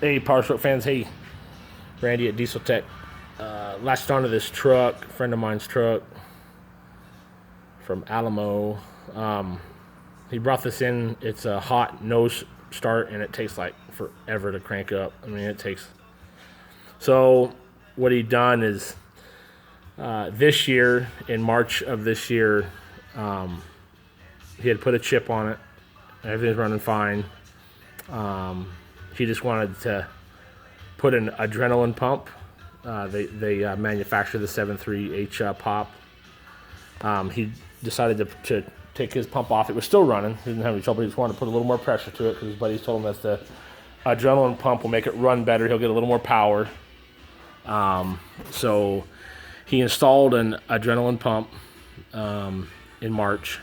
Hey, Power Stroke fans. Hey, Randy at Diesel Tech. Latched onto this truck, a friend of mine's truck from Alamo. He brought this in. It's a hot nose start, and it takes like forever to crank up. I mean, it takes. So, what he done is this year, in March of this year, he had put a chip on it. Everything's running fine. He just wanted to put an adrenaline pump. They manufacture the 7.3 hpop. He decided to take his pump off. It was still running. He didn't have any trouble. He just wanted to put a little more pressure to it because his buddies told him that the adrenaline pump will make it run better. He'll get a little more power. So he installed an adrenaline pump in March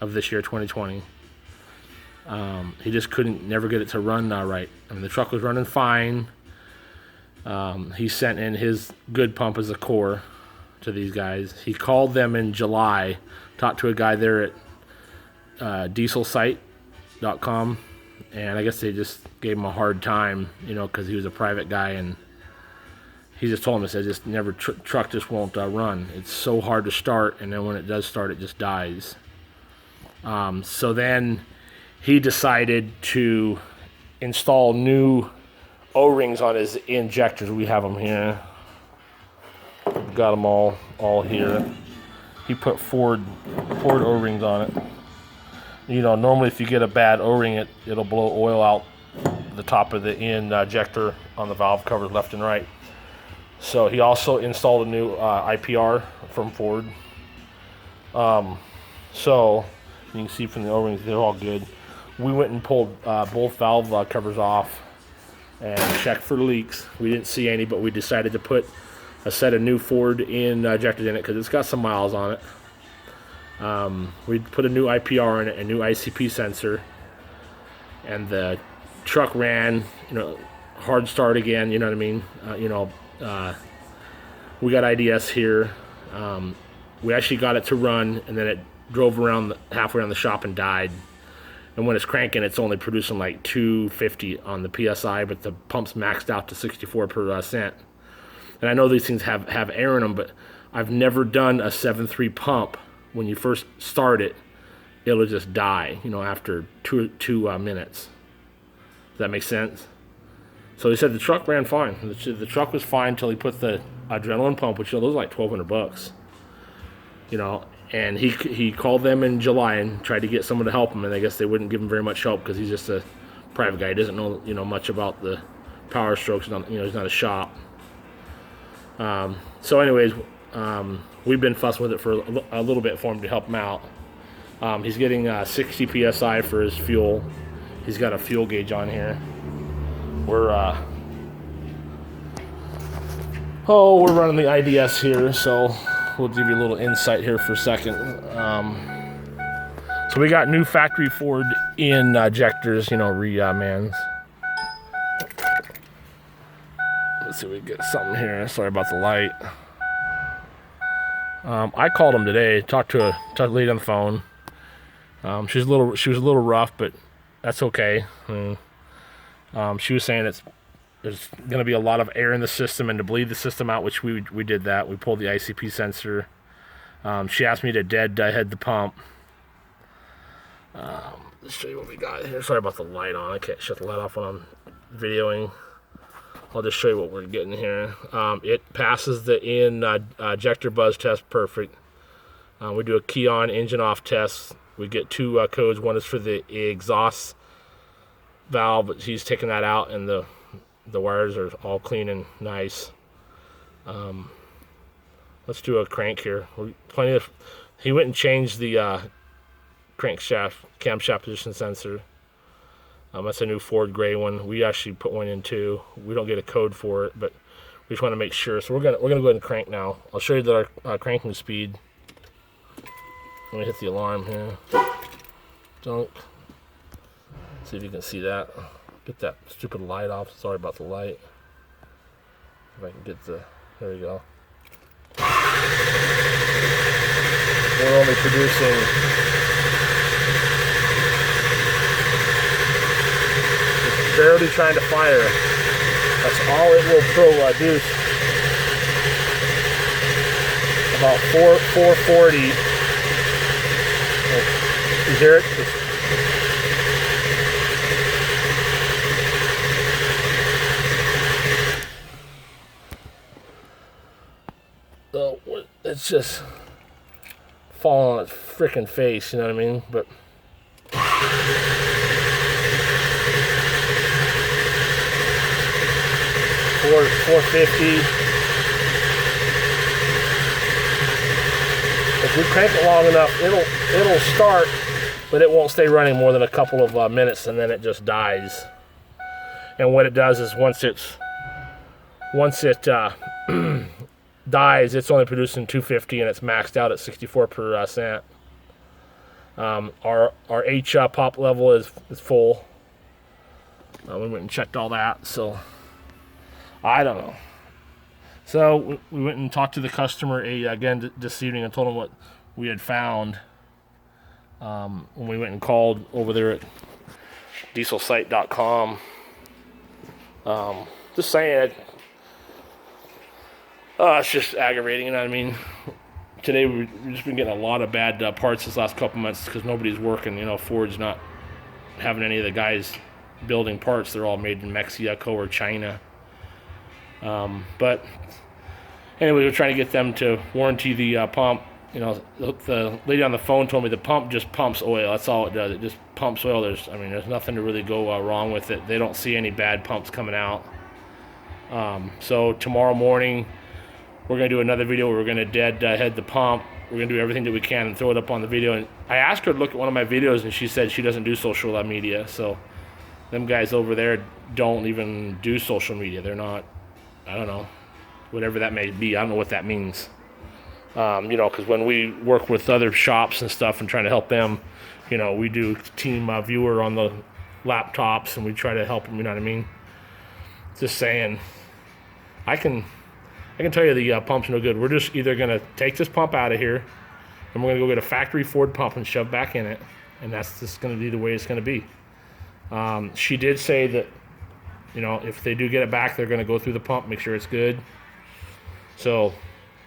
of this year, 2020. He just never get it to run right. I mean, the truck was running fine. He sent in his good pump as a core to these guys. He called them in July, talked to a guy there at dieselsite.com, and I guess they just gave him a hard time, because he was a private guy, and he just told him, truck just won't run. It's so hard to start, and then when it does start, it just dies. So then he decided to install new O-rings on his injectors. We have them here. We've got them all here. He put Ford O-rings on it. Normally if you get a bad O-ring, it'll blow oil out the top of the injector on the valve covers left and right. So he also installed a new IPR from Ford. So you can see from the O-rings, they're all good. We went and pulled both valve covers off and checked for leaks. We didn't see any, but we decided to put a set of new Ford injectors in it because it's got some miles on it. We put a new IPR in it, a new ICP sensor, and the truck ran, hard start again, you know what I mean? We got IDS here. We actually got it to run, and then it drove around halfway around the shop and died. And when it's cranking, it's only producing like 250 on the PSI, but the pump's maxed out to 64 per cent. And I know these things have air in them, but I've never done a 7.3 pump. When you first start it, it'll just die, after two minutes. Does that make sense? So he said the truck ran fine. The truck was fine until he put the adrenaline pump, which those are like $1,200. And he called them in July and tried to get someone to help him, and I guess they wouldn't give him very much help because he's just a private guy. He doesn't know, much about the Power Strokes. He's not a shop. So anyways, we've been fussing with it for a little bit for him to help him out. He's getting 60 PSI for his fuel. He's got a fuel gauge on here. We're running the IDS here, so we'll give you a little insight here for a second. So we got new factory Ford injectors, re-mans. Let's see if we get something here. Sorry about the light. I called him today, talked to a lady on the phone. She was a little rough, but that's okay. She was saying there's going to be a lot of air in the system, and to bleed the system out, which we did that. We pulled the ICP sensor. She asked me to deadhead the pump. Let's show you what we got here. Sorry about the light on. I can't shut the light off when I'm videoing. I'll just show you what we're getting here. It passes the injector buzz test perfect. We do a key on, engine off test. We get two codes. One is for the exhaust valve, but he's taking that out, and the wires are all clean and nice. Let's do a crank here. He went and changed the camshaft position sensor. That's a new Ford gray one. We actually put one in too. We don't get a code for it, but we just want to make sure. So we're gonna go ahead and crank now. I'll show you our cranking speed. Let me hit the alarm here. Dunk. See if you can see that. Get that stupid light off. Sorry about the light. If I can get there we go. We're only producing barely trying to fire. That's all it will produce. About 440. You hear it? So it's just falling on its freaking face, you know what I mean? But 450. If we crank it long enough, it'll start, but it won't stay running more than a couple of minutes, and then it just dies. And what it does is once it dies, it's only producing 250, and it's maxed out at 64%. Our hpop level is full. We went and checked all that, so I don't know. So we went and talked to the customer again this evening and told him what we had found when we went and called over there at dieselsite.com. Just saying, it's just aggravating, you know what I mean? Today we've just been getting a lot of bad parts this last couple months because nobody's working. You know, Ford's not having any of the guys building parts. They're all made in Mexico or China. But anyway, we're trying to get them to warranty the pump. You know, the lady on the phone told me the pump just pumps oil. That's all it does. It just pumps oil. There's nothing to really go wrong with it. They don't see any bad pumps coming out. So tomorrow morning, we're going to do another video where we're going to deadhead the pump. We're going to do everything that we can and throw it up on the video. And I asked her to look at one of my videos, and she said she doesn't do social media. So them guys over there don't even do social media. They're not, I don't know, whatever that may be. I don't know what that means. You know, because when we work with other shops and stuff and trying to help them, you know, we do team viewer on the laptops, and we try to help them, you know what I mean? Just saying, I can tell you the pump's no good. We're just either going to take this pump out of here, and we're going to go get a factory Ford pump and shove back in it, and that's just going to be the way it's going to be. She did say that, you know, if they do get it back, they're going to go through the pump, make sure it's good. So,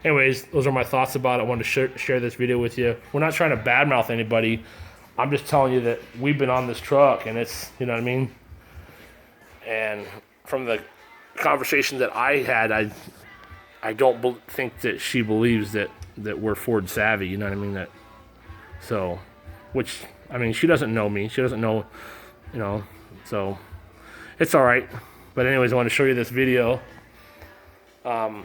anyways, those are my thoughts about it. I wanted to share this video with you. We're not trying to badmouth anybody. I'm just telling you that we've been on this truck, and it's, you know what I mean? And from the conversation that I had, I don't think that she believes that we're Ford savvy, you know what I mean? So, which, I mean, she doesn't know me. She doesn't know, you know, so it's all right. But anyways, I want to show you this video. I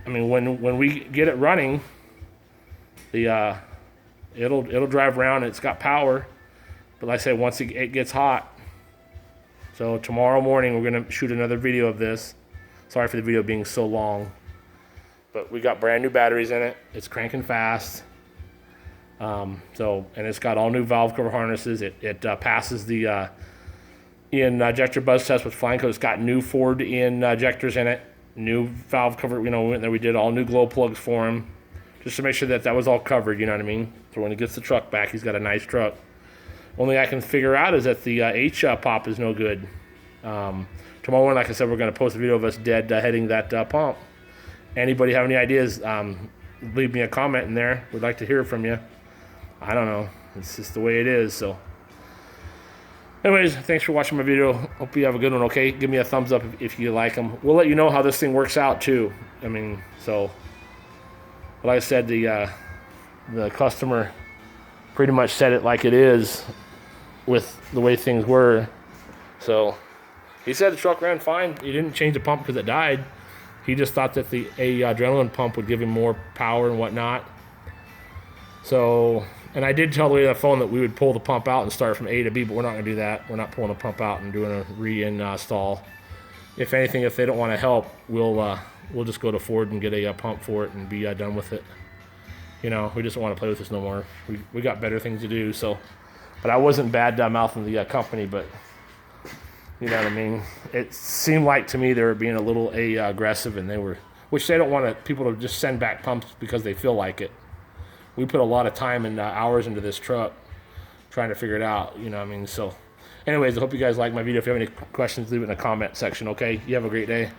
mean, when we get it running, it'll drive around. It's got power, but like I said, once it gets hot. So tomorrow morning we're gonna shoot another video of this. Sorry for the video being so long, but we got brand new batteries in it. It's cranking fast. And it's got all new valve cover harnesses. It passes the injector buzz test with flying code. It's got new Ford injectors in it, new valve cover. You know, we went there, we did all new glow plugs for him, just to make sure that was all covered. You know what I mean? So when he gets the truck back, he's got a nice truck. Only I can figure out is that the hpop is no good. Tomorrow morning, like I said, we're going to post a video of us deadheading that pump. Anybody have any ideas? Leave me a comment in there. We'd like to hear from you. I don't know. It's just the way it is. So, anyways, thanks for watching my video. Hope you have a good one, okay? Give me a thumbs up if you like them. We'll let you know how this thing works out, too. I mean, so, like I said, the customer pretty much said it like it is with the way things were. So, he said the truck ran fine. He didn't change the pump because it died. He just thought that the adrenaline pump would give him more power and whatnot. So, and I did tell the lady on the phone that we would pull the pump out and start from A to B, but we're not going to do that. We're not pulling the pump out and doing a reinstall. If anything, if they don't want to help, we'll just go to Ford and get a pump for it and be done with it. You know, we just don't want to play with this no more. We got better things to do. So, but I wasn't bad mouthing the company, but you know what I mean. It seemed like to me they were being a little aggressive, and which they don't want people to just send back pumps because they feel like it. We put a lot of time and hours into this truck trying to figure it out. You know what I mean. So, Anyways, I hope you guys like my video. If you have any questions, leave it in the comment section, okay? You have a great day.